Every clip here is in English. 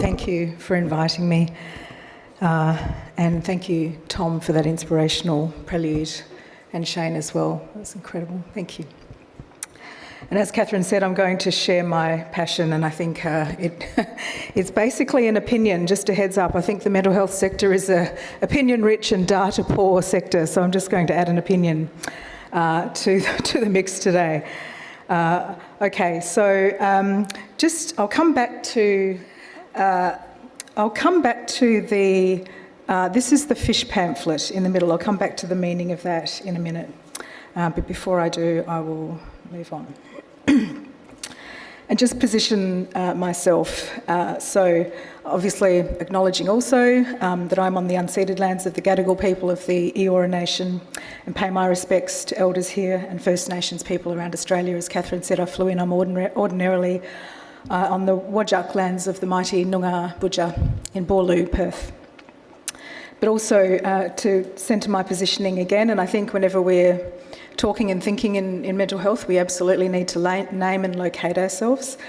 Thank you for inviting me, and thank you, Tom, for that inspirational prelude, and Shane as well. That was incredible. Thank you. And as Catherine said, I'm going to share my passion, and I think it's basically an opinion. Just a heads up, I think the mental health sector is a opinion-rich and data-poor sector, so I'm just going to add an opinion to the mix today. Okay, so I'll come back to the. This is the fish pamphlet in the middle. I'll come back to the meaning of that in a minute. But before I do, I will move on. And just position myself. So obviously acknowledging also that I'm on the unceded lands of the Gadigal people of the Eora Nation, and pay my respects to Elders here and First Nations people around Australia. As Catherine said, I flew in. I'm ordinarily on the Whadjuk lands of the mighty Noongar Budja in Boorloo, Perth. But also to centre my positioning again, and I think whenever we're talking and thinking in mental health, we absolutely need to name and locate ourselves.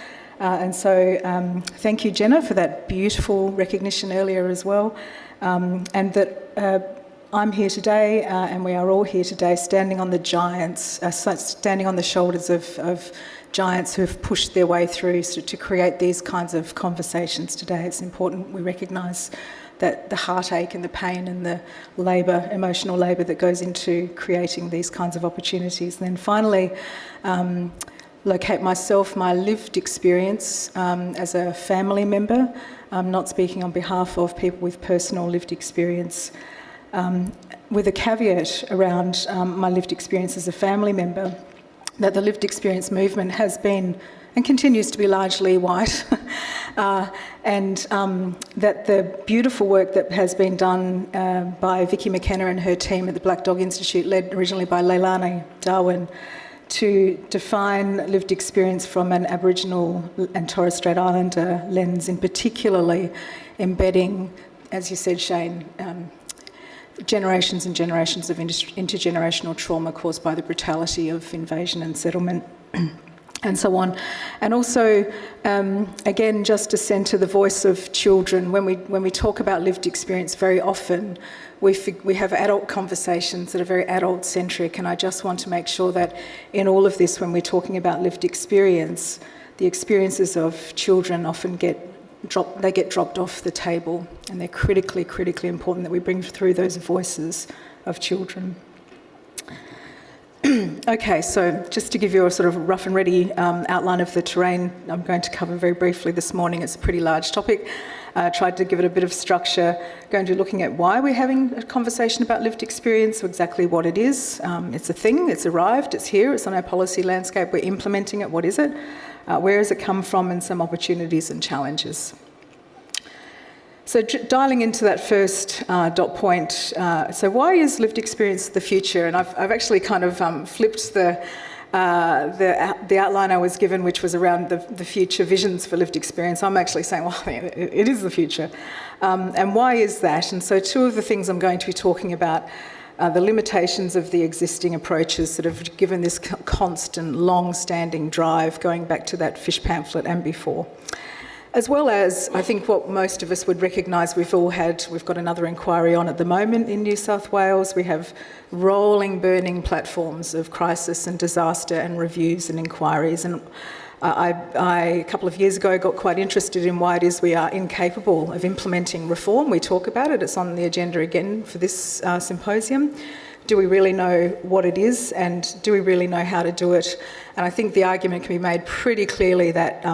And so thank you, Jenna, for that beautiful recognition earlier as well. And that I'm here today, and we are all here today, standing on the giants, standing on the shoulders of giants who have pushed their way through to create these kinds of conversations today. It's important we recognise that the heartache and the pain and the labour, emotional labour that goes into creating these kinds of opportunities. And then finally, locate myself, my lived experience as a family member. I'm not speaking on behalf of people with personal lived experience, with a caveat around my lived experience as a family member, that the lived experience movement has been and continues to be largely white, and that the beautiful work that has been done by Vicky McKenna and her team at the Black Dog Institute, led originally by Leilani Darwin, to define lived experience from an Aboriginal and Torres Strait Islander lens, in particularly embedding, as you said, Shane, generations and generations of intergenerational trauma caused by the brutality of invasion and settlement. And so on. And also, again, just to centre the voice of children. When we talk about lived experience, very often we have adult conversations that are very adult-centric, and I just want to make sure that in all of this, when we're talking about lived experience, the experiences of children often get dropped off the table, and they're critically important that we bring through those voices of children. Okay, so just to give you a sort of rough and ready outline of the terrain I'm going to cover very briefly this morning. It's a pretty large topic. Tried to give it a bit of structure, going to be looking at why we're having a conversation about lived experience, exactly what it is. It's a thing, it's arrived, it's here, it's on our policy landscape, we're implementing it. What is it? Where has it come from, and some opportunities and challenges. So dialing into that first dot point, so why is lived experience the future? And I've actually kind of flipped the outline I was given, which was around the future visions for lived experience. I'm actually saying, well, it is the future. And why is that? And so two of the things I'm going to be talking about are the limitations of the existing approaches that have given this constant, long-standing drive going back to that fish pamphlet and before. As well as, I think what most of us would recognise, we've got another inquiry on at the moment in New South Wales. We have rolling, burning platforms of crisis and disaster and reviews and inquiries. And I a couple of years ago, got quite interested in why it is we are incapable of implementing reform. We talk about it, it's on the agenda again for this symposium. Do we really know what it is, and do we really know how to do it? And I think the argument can be made pretty clearly that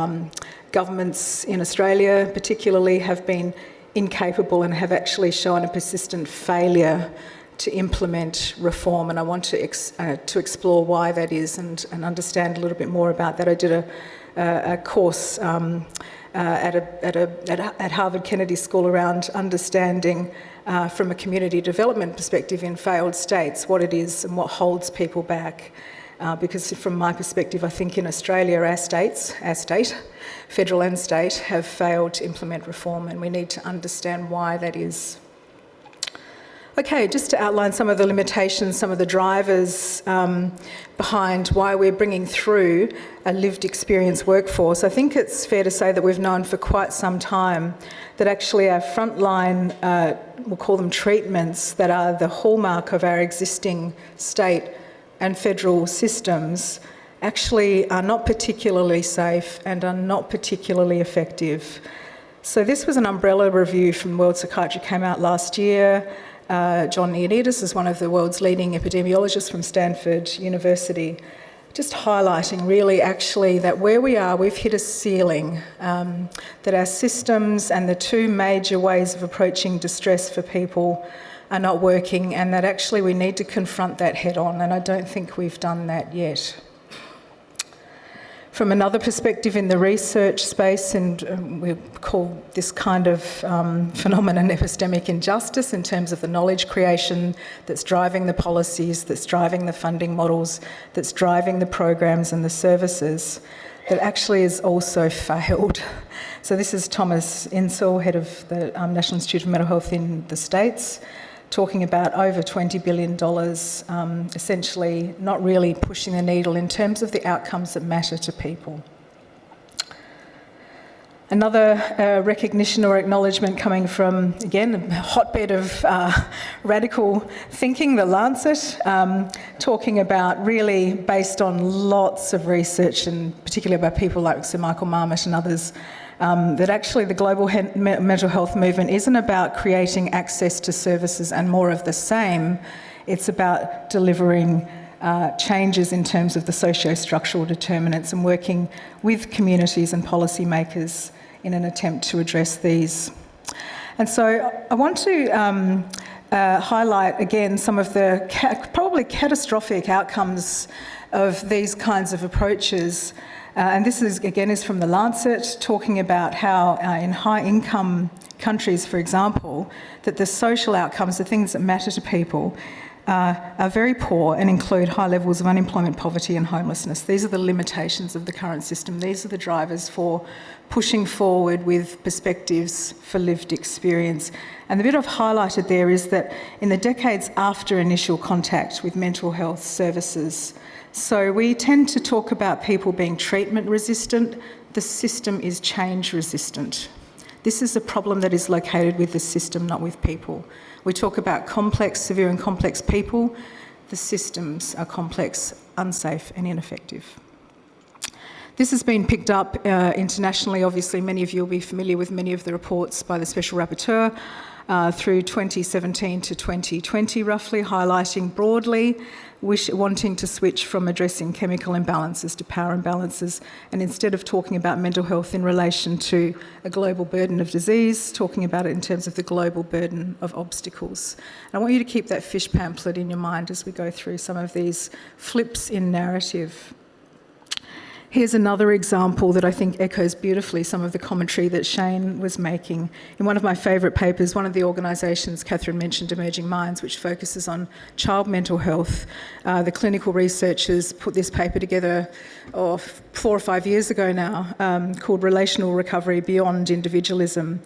governments in Australia particularly have been incapable and have actually shown a persistent failure to implement reform, and I want to explore why that is and understand a little bit more about that. I did a course at Harvard Kennedy School around understanding from a community development perspective in failed states what it is and what holds people back. Because from my perspective, I think in Australia, our state, federal and state, have failed to implement reform, and we need to understand why that is. Okay, just to outline some of the limitations, some of the drivers behind why we're bringing through a lived experience workforce. I think it's fair to say that we've known for quite some time that actually our frontline, we'll call them treatments, that are the hallmark of our existing state and federal systems, actually are not particularly safe and are not particularly effective. So this was an umbrella review from World Psychiatry, came out last year. John Ioannidis is one of the world's leading epidemiologists from Stanford University, just highlighting really actually that where we are, we've hit a ceiling, that our systems and the two major ways of approaching distress for people are not working, and that actually we need to confront that head on, and I don't think we've done that yet. From another perspective in the research space, and we call this kind of phenomenon epistemic injustice in terms of the knowledge creation that's driving the policies, that's driving the funding models, that's driving the programs and the services, that actually has also failed. So this is Thomas Insel, head of the National Institute of Mental Health in the States, talking about over $20 billion, essentially not really pushing the needle in terms of the outcomes that matter to people. Another recognition or acknowledgement coming from, again, a hotbed of radical thinking, The Lancet, talking about really based on lots of research, and particularly by people like Sir Michael Marmot and others, that actually the global mental health movement isn't about creating access to services and more of the same. It's about delivering changes in terms of the socio-structural determinants and working with communities and policymakers in an attempt to address these. And so I want to highlight again some of the probably catastrophic outcomes of these kinds of approaches. And this is, again, is from The Lancet, talking about how in high-income countries, for example, that the social outcomes, the things that matter to people, are very poor and include high levels of unemployment, poverty and homelessness. These are the limitations of the current system. These are the drivers for pushing forward with perspectives for lived experience. And the bit I've highlighted there is that in the decades after initial contact with mental health services, so we tend to talk about people being treatment resistant. The system is change resistant. This is a problem that is located with the system, not with people. We talk about complex, severe and complex people. The systems are complex, unsafe and ineffective. This has been picked up internationally. Obviously, many of you will be familiar with many of the reports by the Special Rapporteur through 2017 to 2020, roughly, highlighting broadly wanting to switch from addressing chemical imbalances to power imbalances, and instead of talking about mental health in relation to a global burden of disease, talking about it in terms of the global burden of obstacles. And I want you to keep that fish pamphlet in your mind as we go through some of these flips in narrative. Here's another example that I think echoes beautifully some of the commentary that Shane was making. In one of my favourite papers, one of the organisations Catherine mentioned, Emerging Minds, which focuses on child mental health, the clinical researchers put this paper together 4 or 5 years ago now, called Relational Recovery Beyond Individualism,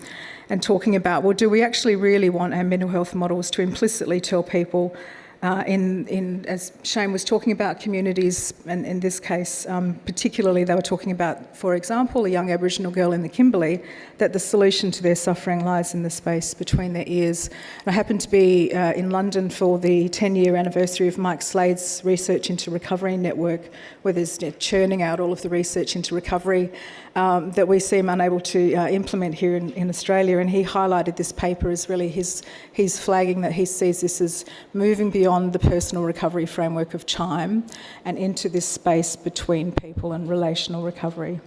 and talking about, well, do we actually really want our mental health models to implicitly tell people as Shane was talking about communities, and in this case, particularly they were talking about, for example, a young Aboriginal girl in the Kimberley, that the solution to their suffering lies in the space between their ears. And I happened to be in London for the 10-year anniversary of Mike Slade's Research into Recovery network, where there's churning out all of the research into recovery that we seem unable to implement here in Australia. And he highlighted this paper as really he's flagging that he sees this as moving beyond the personal recovery framework of CHIME and into this space between people and relational recovery.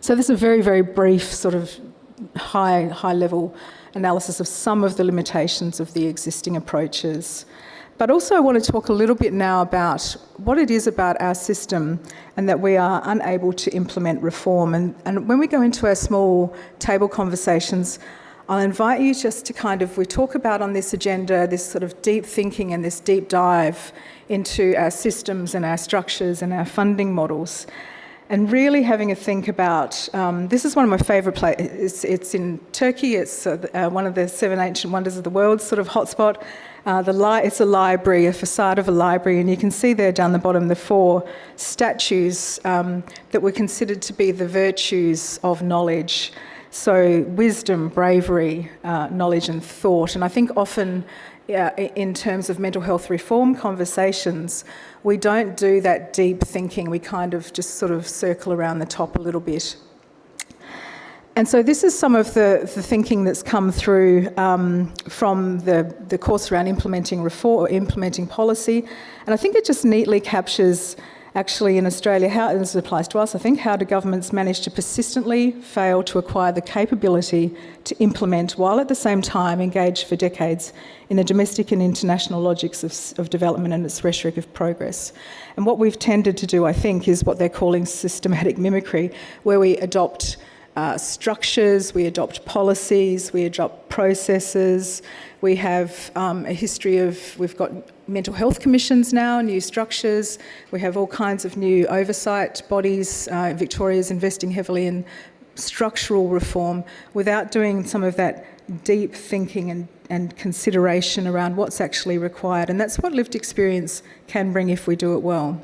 So this is a very, very brief sort of high-level analysis of some of the limitations of the existing approaches. But also I want to talk a little bit now about what it is about our system and that we are unable to implement reform. And when we go into our small table conversations, I'll invite you just to we talk about on this agenda this sort of deep thinking and this deep dive into our systems and our structures and our funding models. and really having a think about, this is one of my favourite places. It's in Turkey. It's one of the 7 ancient wonders of the world sort of hotspot. It's a library, a facade of a library, and you can see there down the bottom the 4 statues that were considered to be the virtues of knowledge. So wisdom, bravery, knowledge and thought. And I think often in terms of mental health reform conversations, we don't do that deep thinking. We kind of just sort of circle around the top a little bit. And so this is some of the thinking that's come through from the course around implementing reform or implementing policy. And I think it just neatly captures, actually, in Australia, how this applies to us, I think, how do governments manage to persistently fail to acquire the capability to implement, while at the same time engage for decades in the domestic and international logics of development and its rhetoric of progress. And what we've tended to do, I think, is what they're calling systematic mimicry, where we adopt structures, we adopt policies, we adopt processes. We have a history of, we've got mental health commissions now, new structures. We have all kinds of new oversight bodies. Victoria's investing heavily in structural reform without doing some of that deep thinking and consideration around what's actually required. And that's what lived experience can bring if we do it well.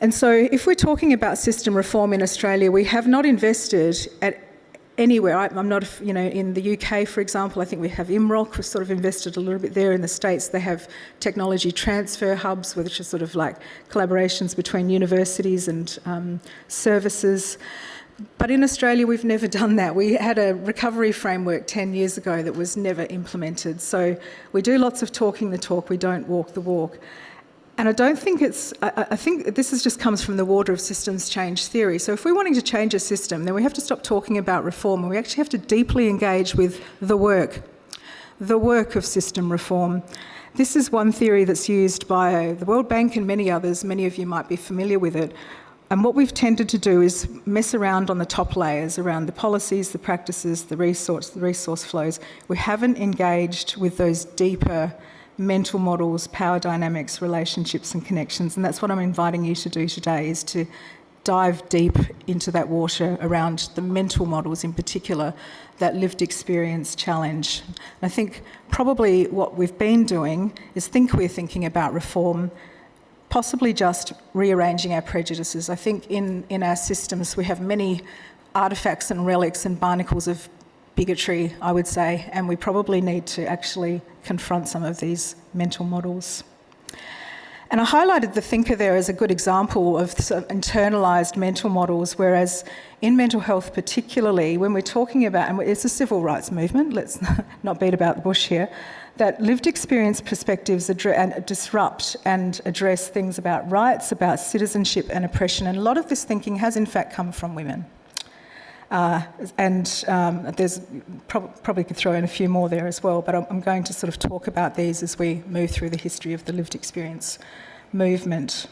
And so if we're talking about system reform in Australia, we have not invested at anywhere. I'm not, in the UK, for example, I think we have IMROC. We've sort of invested a little bit there. In the States, they have technology transfer hubs, which are sort of like collaborations between universities and services. But in Australia, we've never done that. We had a recovery framework 10 years ago that was never implemented. So we do lots of talking the talk, we don't walk the walk. And I don't think I think this just comes from the water of systems change theory. So if we're wanting to change a system, then we have to stop talking about reform, and we actually have to deeply engage with the work of system reform. This is one theory that's used by the World Bank and many others. Many of you might be familiar with it. And what we've tended to do is mess around on the top layers, around the policies, the practices, the resource flows. We haven't engaged with those deeper mental models, power dynamics, relationships and connections. And that's what I'm inviting you to do today, is to dive deep into that water around the mental models in particular, that lived experience challenge. And I think probably what we've been doing is we're thinking about reform, possibly just rearranging our prejudices. I think in our systems we have many artefacts and relics and barnacles of bigotry, I would say, and we probably need to actually confront some of these mental models. And I highlighted the thinker there as a good example of sort of internalised mental models, whereas in mental health particularly, when we're talking about, and it's a civil rights movement, let's not beat about the bush here, that lived experience perspectives disrupt and address things about rights, about citizenship and oppression, and a lot of this thinking has in fact come from women. There's probably could throw in a few more there as well, but I'm going to sort of talk about these as we move through the history of the lived experience movement.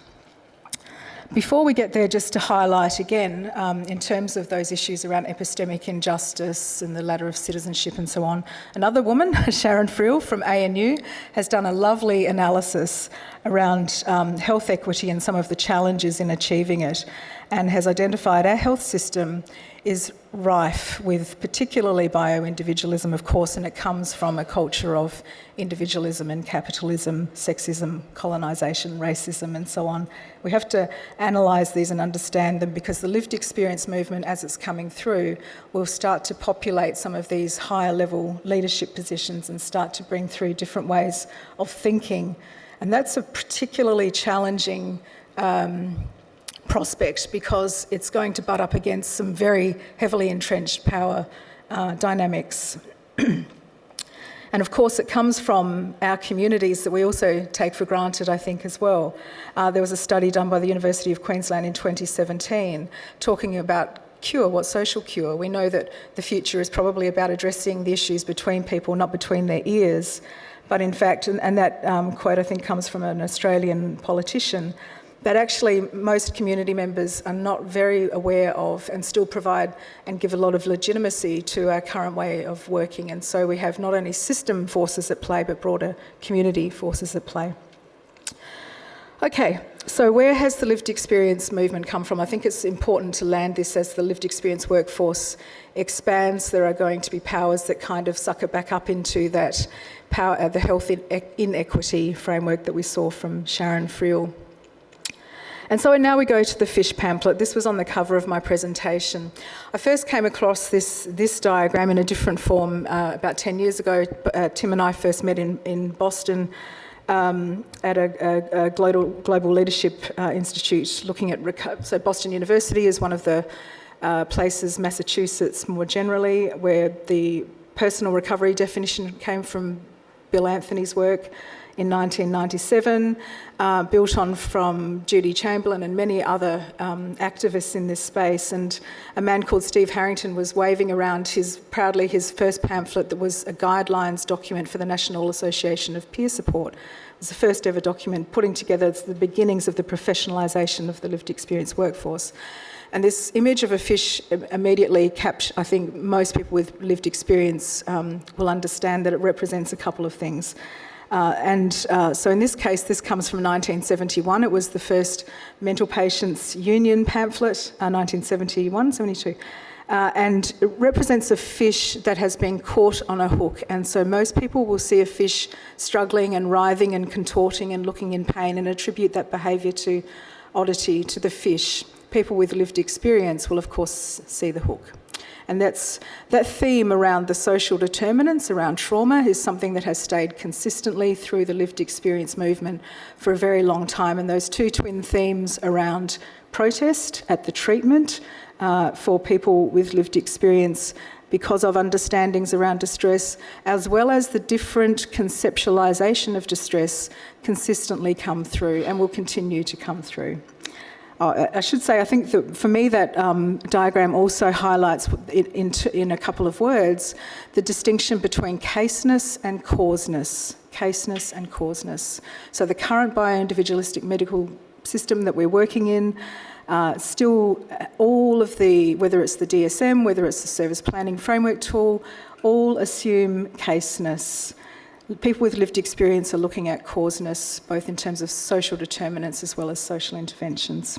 Before we get there, just to highlight again, in terms of those issues around epistemic injustice and the ladder of citizenship and so on, another woman, Sharon Friel from ANU, has done a lovely analysis around health equity and some of the challenges in achieving it, and has identified our health system is rife with particularly bio-individualism, of course, and it comes from a culture of individualism and capitalism, sexism, colonisation, racism and so on. We have to analyse these and understand them, because the lived experience movement, as it's coming through, will start to populate some of these higher level leadership positions and start to bring through different ways of thinking. And that's a particularly challenging prospect, because it's going to butt up against some very heavily entrenched power dynamics. And of course it comes from our communities that we also take for granted, I think, as well. There was a study done by the University of Queensland in 2017 talking about cure, what social cure. We know that the future is probably about addressing the issues between people, not between their ears. But in fact, and that quote I think comes from an Australian politician, that actually most community members are not very aware of and still provide and give a lot of legitimacy to our current way of working. And so we have not only system forces at play, but broader community forces at play. Okay, So where has the lived experience movement come from? I think it's important to land this as the lived experience workforce expands. There are going to be powers that kind of suck it back up into that power, the health inequity framework that we saw from Sharon Friel. And so now we go to the fish pamphlet. This was on the cover of my presentation. I first came across this diagram in a different form about 10 years ago. Tim and I first met in Boston at a global leadership institute looking at... So Boston University is one of the places, Massachusetts more generally, where the personal recovery definition came from Bill Anthony's work in 1997, built on from Judy Chamberlain and many other activists in this space. And a man called Steve Harrington was waving around proudly his first pamphlet that was a guidelines document for the National Association of Peer Support. It was the first ever document putting together the beginnings of the professionalisation of the lived experience workforce. And this image of a fish immediately I think most people with lived experience will understand that it represents a couple of things. So in this case, this comes from 1971. It was the first Mental Patients Union pamphlet, 1971, 72. And it represents a fish that has been caught on a hook. And so most people will see a fish struggling and writhing and contorting and looking in pain and attribute that behaviour to oddity to the fish. People with lived experience will, of course, see the hook. And that theme around the social determinants, around trauma, is something that has stayed consistently through the lived experience movement for a very long time. And those two twin themes around protest at the treatment for people with lived experience because of understandings around distress, as well as the different conceptualisation of distress, consistently come through and will continue to come through. I should say, I think that for me that diagram also highlights in a couple of words the distinction between caseness and causeness. Caseness and causeness. So the current bio-individualistic medical system that we're working in, still all of whether it's the DSM, whether it's the service planning framework tool, all assume caseness. People with lived experience are looking at causeness, both in terms of social determinants as well as social interventions.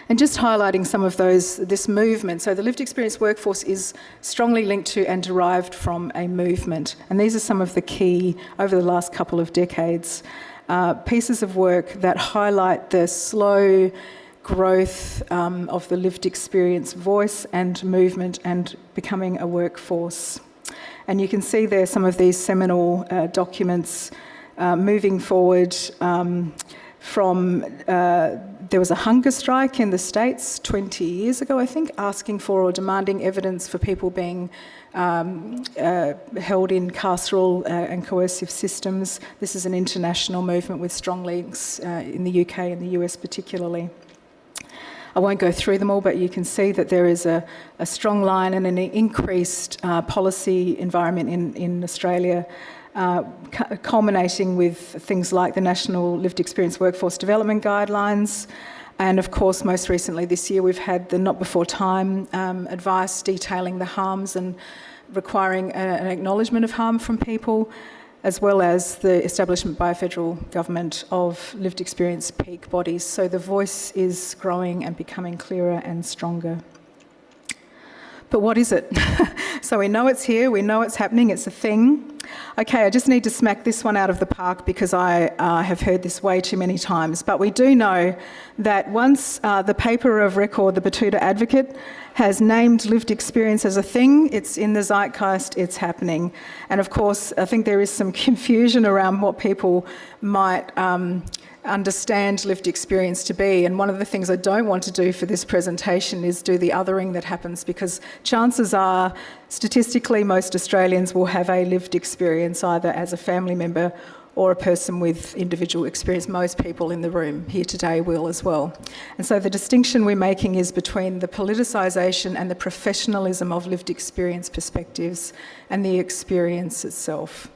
And just highlighting some of this movement. So the lived experience workforce is strongly linked to and derived from a movement. And these are some of the key, over the last couple of decades, pieces of work that highlight the slow growth of the lived experience voice and movement and becoming a workforce. And you can see there some of these seminal documents moving forward from... there was a hunger strike in the States 20 years ago, I think, asking for or demanding evidence for people being held in carceral and coercive systems. This is an international movement with strong links in the UK and the US particularly. I won't go through them all, but you can see that there is a strong line and an increased policy environment in Australia, culminating with things like the National Lived Experience Workforce Development Guidelines. And of course, most recently this year, we've had the Not Before Time advice detailing the harms and requiring an acknowledgement of harm from people, as well as the establishment by a federal government of lived experience peak bodies. So the voice is growing and becoming clearer and stronger. But what is it? So we know it's here, we know it's happening, it's a thing. Okay, I just need to smack this one out of the park because I have heard this way too many times. But we do know that once the paper of record, the Batuta Advocate, has named lived experience as a thing, it's in the zeitgeist, it's happening. And of course, I think there is some confusion around what people might understand lived experience to be. And one of the things I don't want to do for this presentation is do the othering that happens, because chances are, statistically, most Australians will have a lived experience either as a family member or a person with individual experience. Most people in the room here today will as well. And so the distinction we're making is between the politicisation and the professionalism of lived experience perspectives and the experience itself.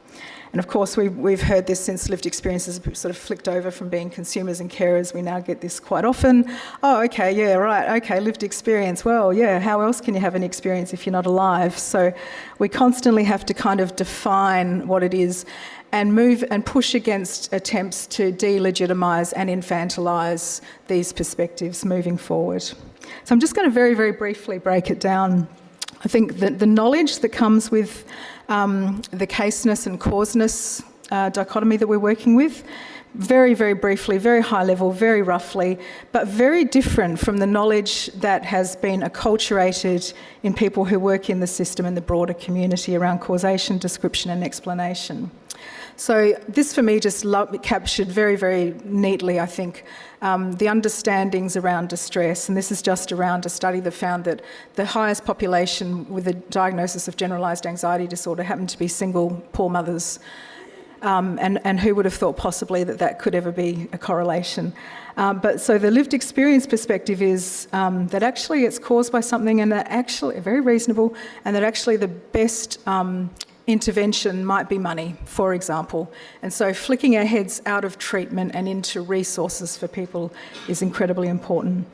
And of course, we've heard this since lived experience has sort of flicked over from being consumers and carers. We now get this quite often. Oh, okay, yeah, right, okay, lived experience. Well, yeah, how else can you have an experience if you're not alive? So we constantly have to kind of define what it is. and move and push against attempts to delegitimise and infantilise these perspectives moving forward. So I'm just going to very, very briefly break it down. I think that the knowledge that comes with the caseness and causeness dichotomy that we're working with, very, very briefly, very high level, very roughly, but very different from the knowledge that has been acculturated in people who work in the system and the broader community around causation, description and explanation. So this for me just captured very, very neatly, I think, the understandings around distress. And this is just around a study that found that the highest population with a diagnosis of generalised anxiety disorder happened to be single poor mothers. And who would have thought possibly that could ever be a correlation? But so the lived experience perspective is that actually it's caused by something, and that actually very reasonable, and that actually the best intervention might be money, for example. And so flicking our heads out of treatment and into resources for people is incredibly important.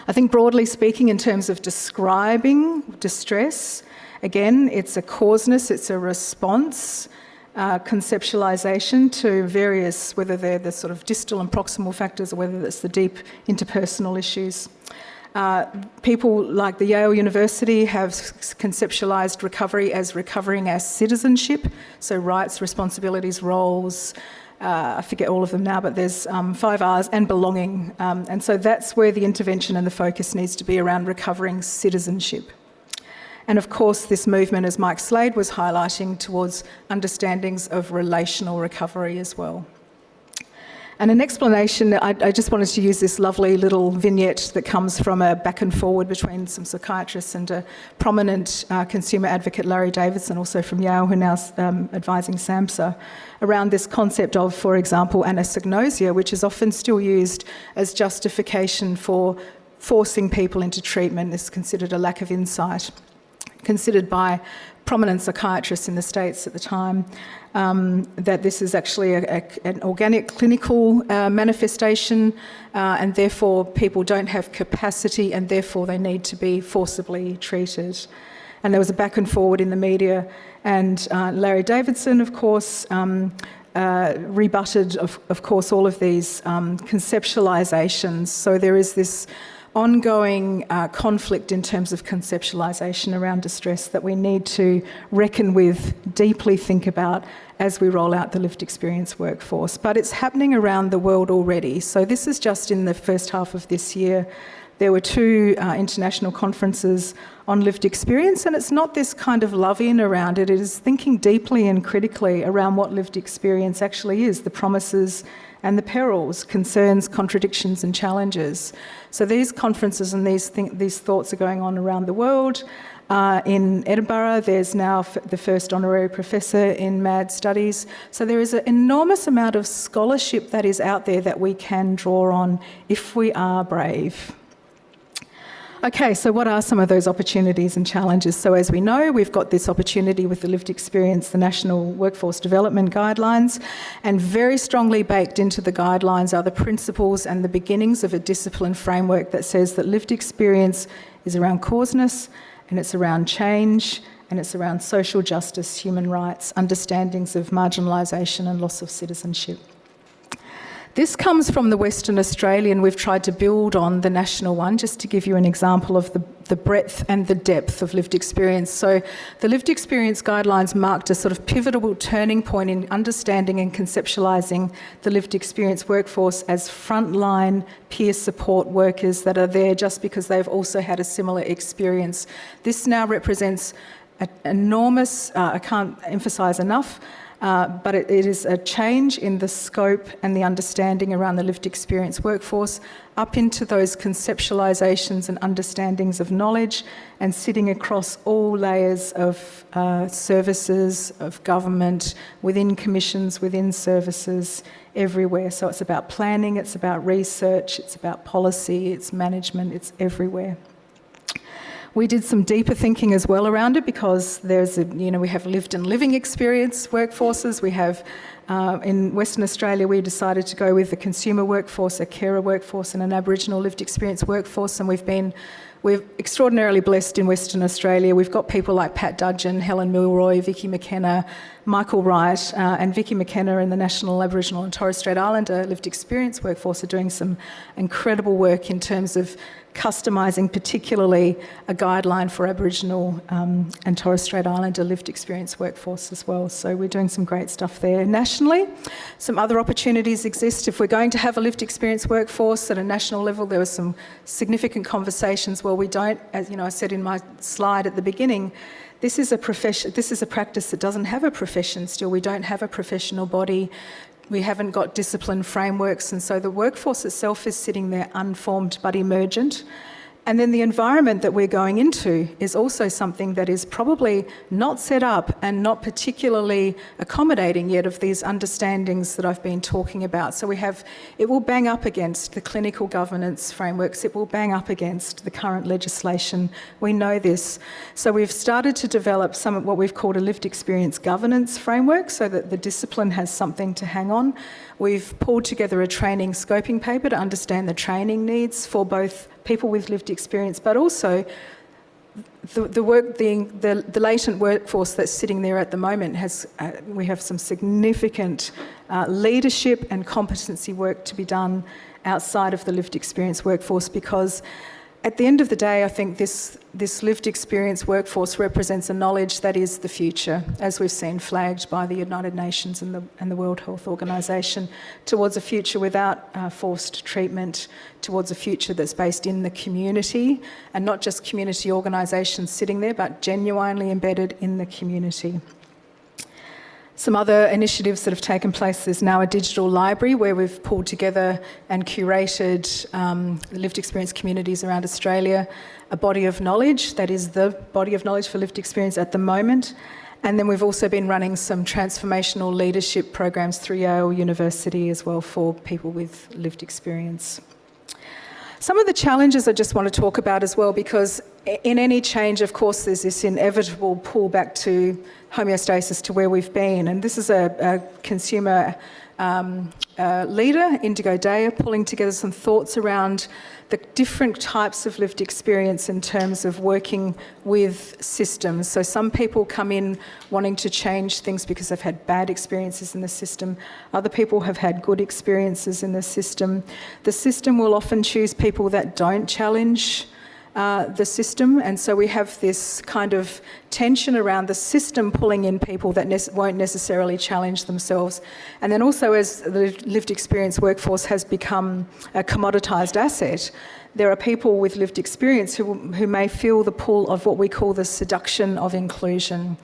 I think broadly speaking, in terms of describing distress, again, it's a causeness, it's a response, conceptualisation to various, whether they're the sort of distal and proximal factors or whether it's the deep interpersonal issues. People like the Yale University have conceptualised recovery as recovering as citizenship, so rights, responsibilities, roles, I forget all of them now, but there's 5 R's, and belonging. And so that's where the intervention and the focus needs to be around recovering citizenship. And of course, this movement, as Mike Slade was highlighting, towards understandings of relational recovery as well. And an explanation, I just wanted to use this lovely little vignette that comes from a back and forward between some psychiatrists and a prominent consumer advocate, Larry Davidson, also from Yale, who now is advising SAMHSA, around this concept of, for example, anosognosia, which is often still used as justification for forcing people into treatment. It's considered a lack of insight, considered by prominent psychiatrists in the States at the time, that this is actually an organic clinical manifestation, and therefore people don't have capacity and therefore they need to be forcibly treated. And there was a back and forward in the media, and Larry Davidson, of course, rebutted, of course, all of these conceptualisations. So there is this ongoing conflict in terms of conceptualisation around distress that we need to reckon with, deeply think about as we roll out the lived experience workforce. But it's happening around the world already. So this is just in the first half of this year. There were 2 international conferences on lived experience, and it's not this kind of love-in around it. It is thinking deeply and critically around what lived experience actually is, the promises and the perils, concerns, contradictions and challenges. So these conferences and these thoughts are going on around the world. In Edinburgh, there's now the first honorary professor in MAD studies. So there is an enormous amount of scholarship that is out there that we can draw on if we are brave. Okay, so what are some of those opportunities and challenges? So as we know, we've got this opportunity with the lived experience, the National Workforce Development Guidelines, and very strongly baked into the guidelines are the principles and the beginnings of a discipline framework that says that lived experience is around causeness, and it's around change, and it's around social justice, human rights, understandings of marginalisation and loss of citizenship. This comes from the Western Australian. We've tried to build on the national one, just to give you an example of the breadth and the depth of lived experience. So the lived experience guidelines marked a sort of pivotal turning point in understanding and conceptualising the lived experience workforce as frontline peer support workers that are there just because they've also had a similar experience. This now represents an enormous, I can't emphasise enough, but it is a change in the scope and the understanding around the lived experience workforce up into those conceptualisations and understandings of knowledge and sitting across all layers of services, of government, within commissions, within services, everywhere. So it's about planning, it's about research, it's about policy, it's management, it's everywhere. We did some deeper thinking as well around it because we have lived and living experience workforces. We have, in Western Australia, we decided to go with a consumer workforce, a carer workforce and an Aboriginal lived experience workforce, and we've been We're extraordinarily blessed in Western Australia. We've got people like Pat Dudgeon, Helen Milroy, Vicky McKenna, Michael Wright, and Vicky McKenna and the National Aboriginal and Torres Strait Islander Lived Experience Workforce are doing some incredible work in terms of customising particularly a guideline for Aboriginal and Torres Strait Islander lived experience workforce as well. So we're doing some great stuff there. Nationally, some other opportunities exist. If we're going to have a lived experience workforce at a national level, there were some significant conversations where we don't, as you know, I said in my slide at the beginning, this is a practice that doesn't have a profession still. We don't have a professional body. We haven't got discipline frameworks, and so the workforce itself is sitting there unformed but emergent. And then the environment that we're going into is also something that is probably not set up and not particularly accommodating yet of these understandings that I've been talking about. So it will bang up against the clinical governance frameworks, it will bang up against the current legislation. We know this. So we've started to develop some of what we've called a lived experience governance framework so that the discipline has something to hang on. We've pulled together a training scoping paper to understand the training needs for both people with lived experience, but also the latent workforce that's sitting there at the moment we have some significant leadership and competency work to be done outside of the lived experience workforce, because at the end of the day, I think this lived experience workforce represents a knowledge that is the future, as we've seen flagged by the United Nations and the World Health Organization, towards a future without forced treatment, towards a future that's based in the community, and not just community organisations sitting there, but genuinely embedded in the community. Some other initiatives that have taken place, there's now a digital library where we've pulled together and curated lived experience communities around Australia, a body of knowledge that is the body of knowledge for lived experience at the moment. And then we've also been running some transformational leadership programs through Yale University as well for people with lived experience. Some of the challenges I just want to talk about as well, because in any change, of course, there's this inevitable pull back to homeostasis to where we've been. And this is a consumer leader, Indigo Daya, pulling together some thoughts around the different types of lived experience in terms of working with systems. So some people come in wanting to change things because they've had bad experiences in the system. Other people have had good experiences in the system. The system will often choose people that don't challenge the system, and so we have this kind of tension around the system pulling in people that won't necessarily challenge themselves. And then also, as the lived experience workforce has become a commoditised asset, there are people with lived experience who may feel the pull of what we call the seduction of inclusion,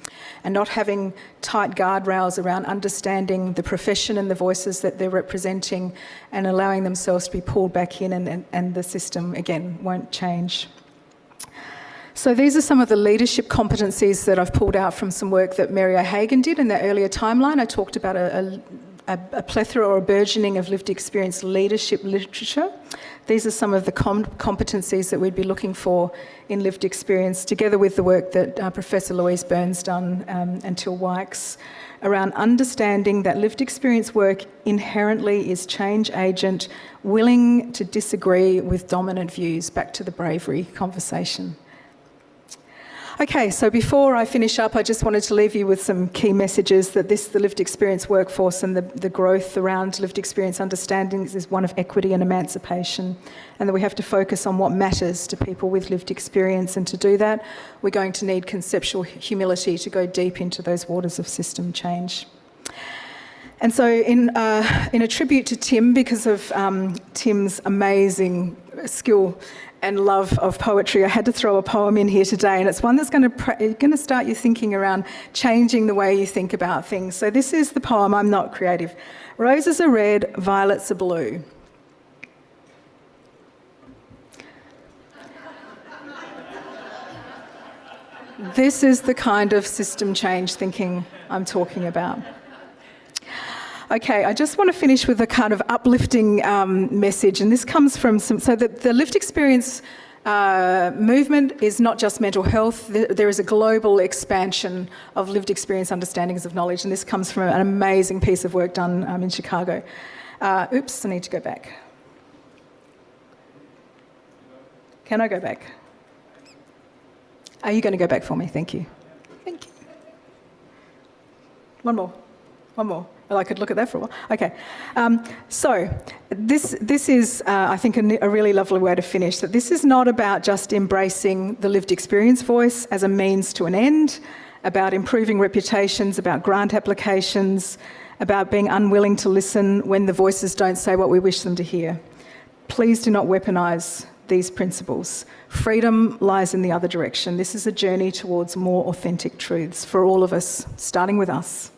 and not having tight guardrails around understanding the profession and the voices that they're representing, and allowing themselves to be pulled back in, and the system, again, won't change. So these are some of the leadership competencies that I've pulled out from some work that Mary O'Hagan did in the earlier timeline. I talked about a plethora or a burgeoning of lived experience leadership literature. These are some of the competencies that we'd be looking for in lived experience, together with the work that Professor Louise Burns done and Till Wykes around understanding that lived experience work inherently is change agent, willing to disagree with dominant views. Back to the bravery conversation. Okay, so before I finish up, I just wanted to leave you with some key messages that the lived experience workforce and the growth around lived experience understandings is one of equity and emancipation, and that we have to focus on what matters to people with lived experience, and to do that, we're going to need conceptual humility to go deep into those waters of system change. And so in a tribute to Tim, because of Tim's amazing skill and love of poetry, I had to throw a poem in here today, and it's one that's going to start you thinking around changing the way you think about things. So this is the poem. I'm not creative. Roses are red, violets are blue. This is the kind of system change thinking I'm talking about. Okay, I just want to finish with a kind of uplifting message, and this comes from so the lived experience movement is not just mental health. There is a global expansion of lived experience understandings of knowledge, and this comes from an amazing piece of work done in Chicago. Oops, I need to go back. Can I go back? Are you going to go back for me? Thank you. Thank you. One more. Well, I could look at that for a while. Okay. So this is, I think, a really lovely way to finish, that this is not about just embracing the lived experience voice as a means to an end, about improving reputations, about grant applications, about being unwilling to listen when the voices don't say what we wish them to hear. Please do not weaponise these principles. Freedom lies in the other direction. This is a journey towards more authentic truths for all of us, starting with us.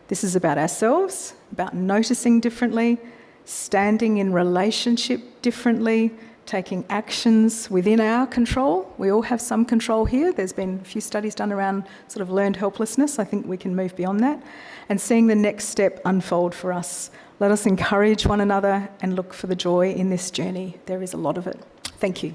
This is about ourselves, about noticing differently, standing in relationship differently, taking actions within our control. We all have some control here. There's been a few studies done around sort of learned helplessness. I think we can move beyond that. And seeing the next step unfold for us. Let us encourage one another and look for the joy in this journey. There is a lot of it. Thank you.